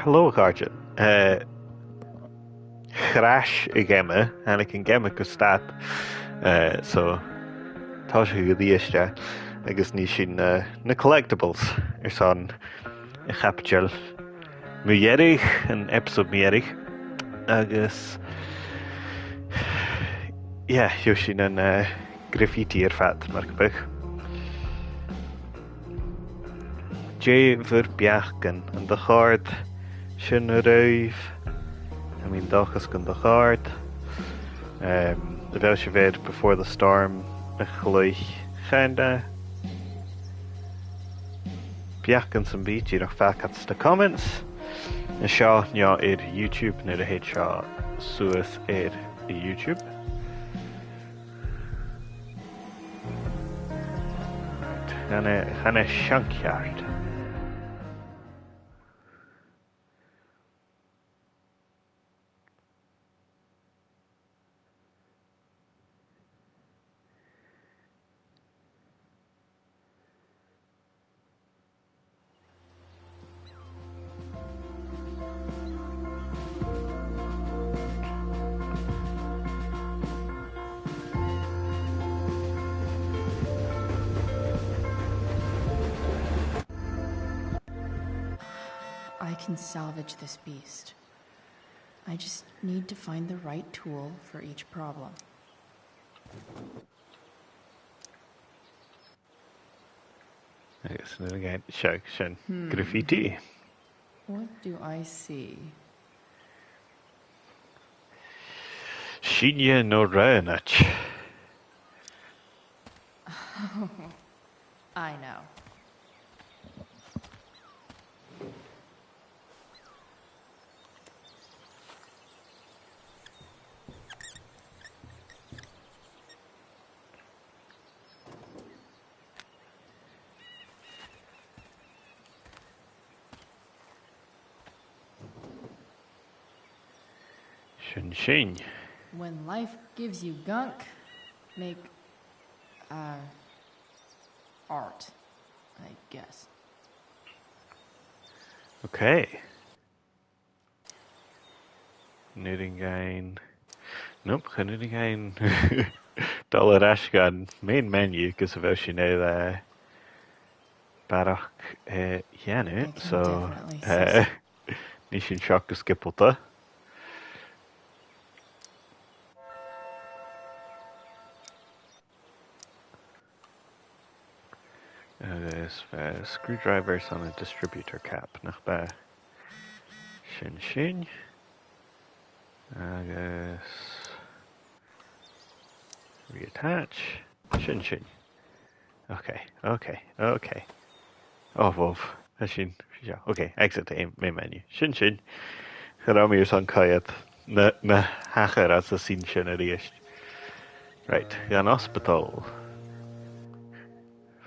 Hello, Carja. Chráis I gceime, hanig an gceime go stap, so tá sé go díiste agus ní sin na collectibles son I chapteal muéirich an episode muéirich agus jo sin an graffiti fat mar go bich. Dé bhur beachgan an de cháard sin a raibh I mean dochas gan de cháard the bheith sé bhéad before the storm a chluich chenda beachgan san beach iad facats the comments na seo neo YouTube na a héad seo suas YouTube Channa seanceart. I can salvage this beast. I just need to find the right tool for each problem. I guess again, section graffiti. What do I see? Shinya no ranach. I know. Shin. When life gives you gunk, make art, I guess. Okay. Knitting gain. Nope, knitting gain. Dollar ashgan main menu because of Oceania Barak Yanu. So Nishin Shock Skippleta. There's screwdrivers on a distributor cap. Nach ba Shin. Agus reattach. Shin. Okay. Of. Shin. Okay, exit the main menu. Shin. Charamir son kayat na hachar as a sin shin a riist. Right, gan hospital.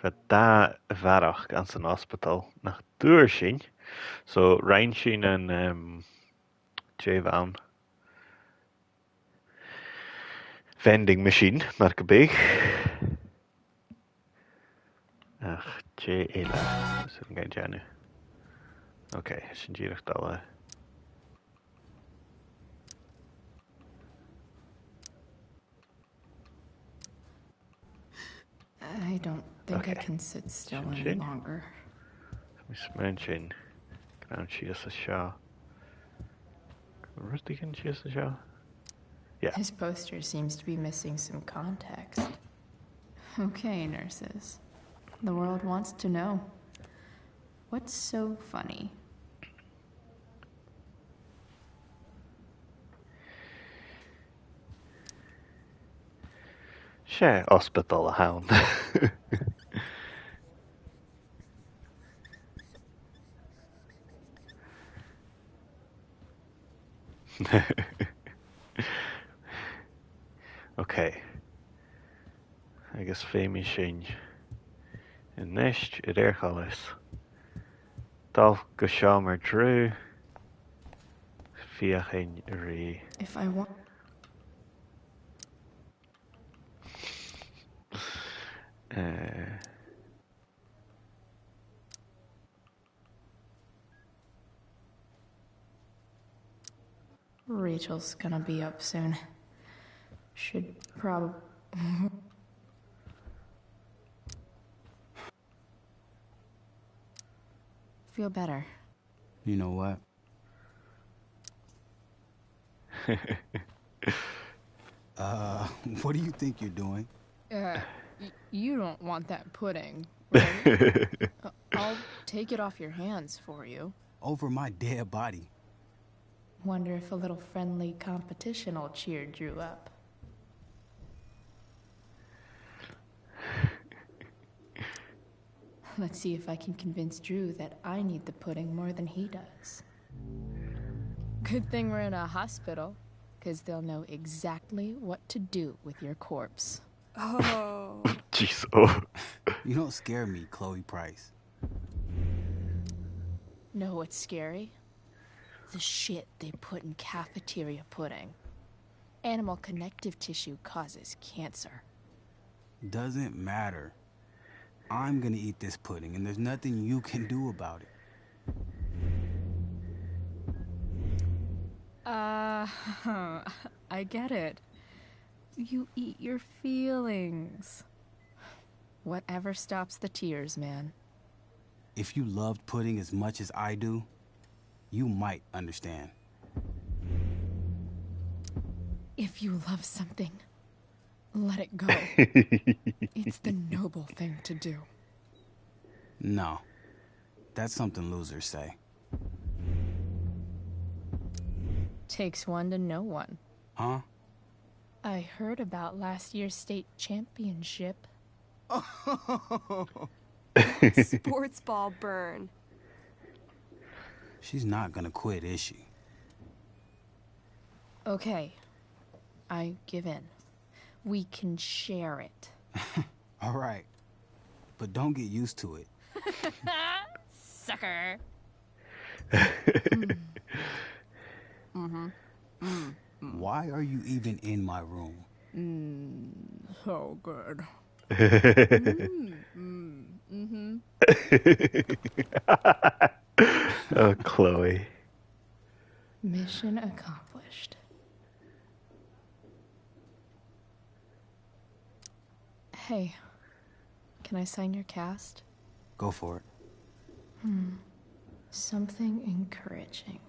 Fa da varach gan san hospital nach dúr sin. So rein sin an J-Van vending machine, mar go big. Ach, J-Ela. Is it going Janu? Okay, sin díreach dala. I don't think I can sit still any longer. Miss Manchin. Ground she is a shaw. Rusty can she is a shaw? Yeah. His poster seems to be missing some context. Okay, nurses. The world wants to know. What's so funny? Share hospital a hound. Okay. I guess famous sin. In nest it erchalis. Dal go mar drew. Fiachin re. If I want Rachel's gonna be up soon. Should probably... Feel better. You know what? What do you think you're doing? You don't want that pudding, right? I'll take it off your hands for you. Over my dead body. Wonder if a little friendly competition will cheer Drew up. Let's see if I can convince Drew that I need the pudding more than he does. Good thing we're in a hospital, because they'll know exactly what to do with your corpse. Oh. Jeez, oh. You don't scare me, Chloe Price. Know what's scary? The shit they put in cafeteria pudding. Animal connective tissue causes cancer. Doesn't matter. I'm gonna eat this pudding, and there's nothing you can do about it. I get it. You eat your feelings. Whatever stops the tears, man. If you loved pudding as much as I do, you might understand. If you love something, let it go. It's the noble thing to do. No. That's something losers say. Takes one to know one. Huh? I heard about last year's state championship. Sports ball burn. She's not gonna quit, is she? Okay. I give in. We can share it. All right. But don't get used to it. Sucker. Why are you even in my room? So good. Oh, Chloe. Mission accomplished. Hey, can I sign your cast? Go for it. Something encouraging.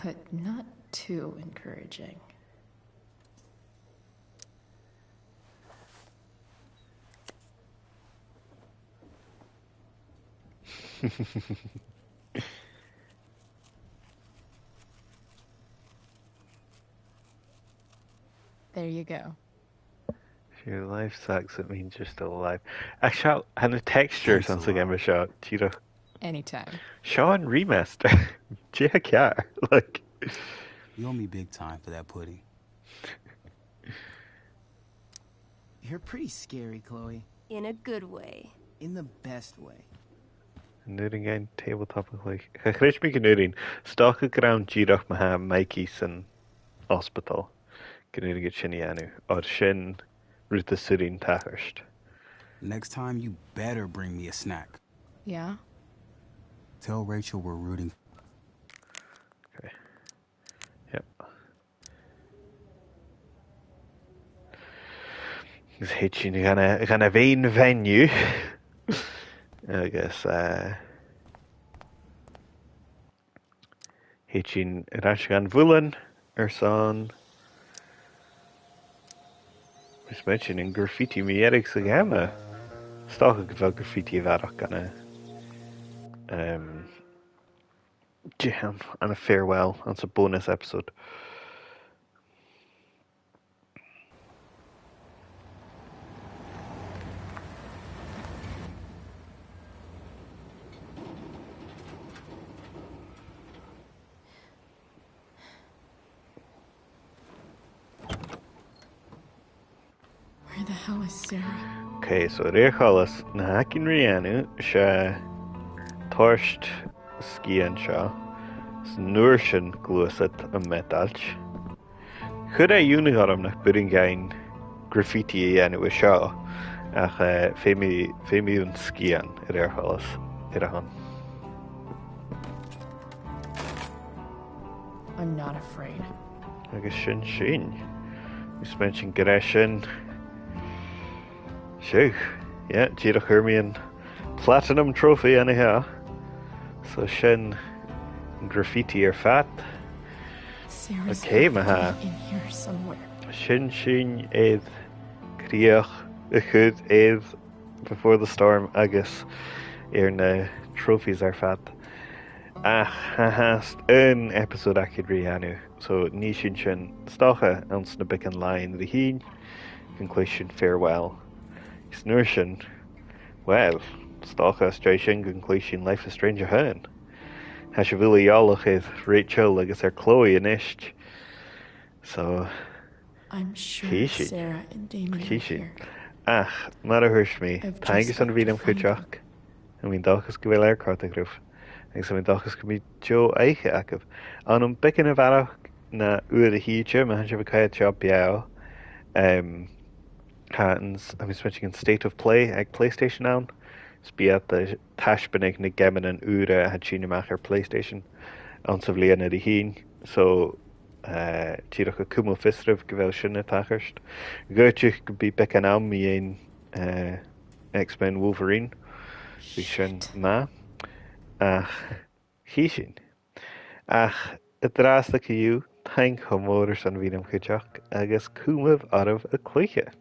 But not too encouraging. There you go. If your life sucks, it means you're still alive. Actually, and the texture Thanks a since again lot. was shot. Tira. Anytime. Sean remaster. Jack, yeah. Like. You owe me big time for that pudding. You're pretty scary, Chloe. In a good way. In the best way. Nuring ein tabletop like. Chris me genuring. Stalk ground Girach maha Mikey san hospital. Genuring it shinianu. Or shin Ruta Surin Tahurst. Next time, you better bring me a snack. Yeah? Tell Rachel we're rooting. Okay. Yep. Is hitching gonna vain venue. I guess hitching Rashan Vullen or son. Is mentioning graffiti me Eric's gamma. Stock of graffiti varach gonna jam and a farewell. That's a bonus episode. Where the hell is Sarah? Okay, so Rechalas na hakin Rianu se Torst skian seo Snursin gluasat a metalch. Chud é unigarm nach buringain graffiti anu a seo ach fémi un skian Rechalas Irahan. I'm not afraid. agus sin. Gus mention Ghaillinn. Siú, yeah, díadach Hermione platinum trophy anyhow. So sin graffiti fat. Sarah's Okay, gotta maha. be in here somewhere. Sin éiad críoch a chud éiad before the storm agus na trophies fat. Ach, has an episode acid rihannu. So ní sin stocha ans na bic an line the heen conclusion farewell. Is nuair sin, well, stocha stration conclusion life is strange hun. Has se bhfuil iallach is Rachel agus Chloe in isht. So I'm sure Kishi. Sarah and Damien are Kishi. here. Ach, mar a thuirs mí, I've thangus just an got bhín to am find chuteach. A mín dachas go bhfuil aircáta grúh. Agus a mín dachas go mí Joe aiche acab. An an bicin a bharach na uair a híte, ma han se bh caiad job beao. Hattens, I was switching in State of Play ag PlayStation now. Spiat the tashbanig na gemin an ura had sinamach ar PlayStation. Ansaf liana di heen. So tíach a cumó fistrah go bhfuil sin na tachart. Goitich go bí becan am mi ein X-Men Wolverine. Bhí sin ma. Ach, hí sin. Ach, y drasta ciú, taing homór san bhínam chuteach agus cumah armh a clúiche.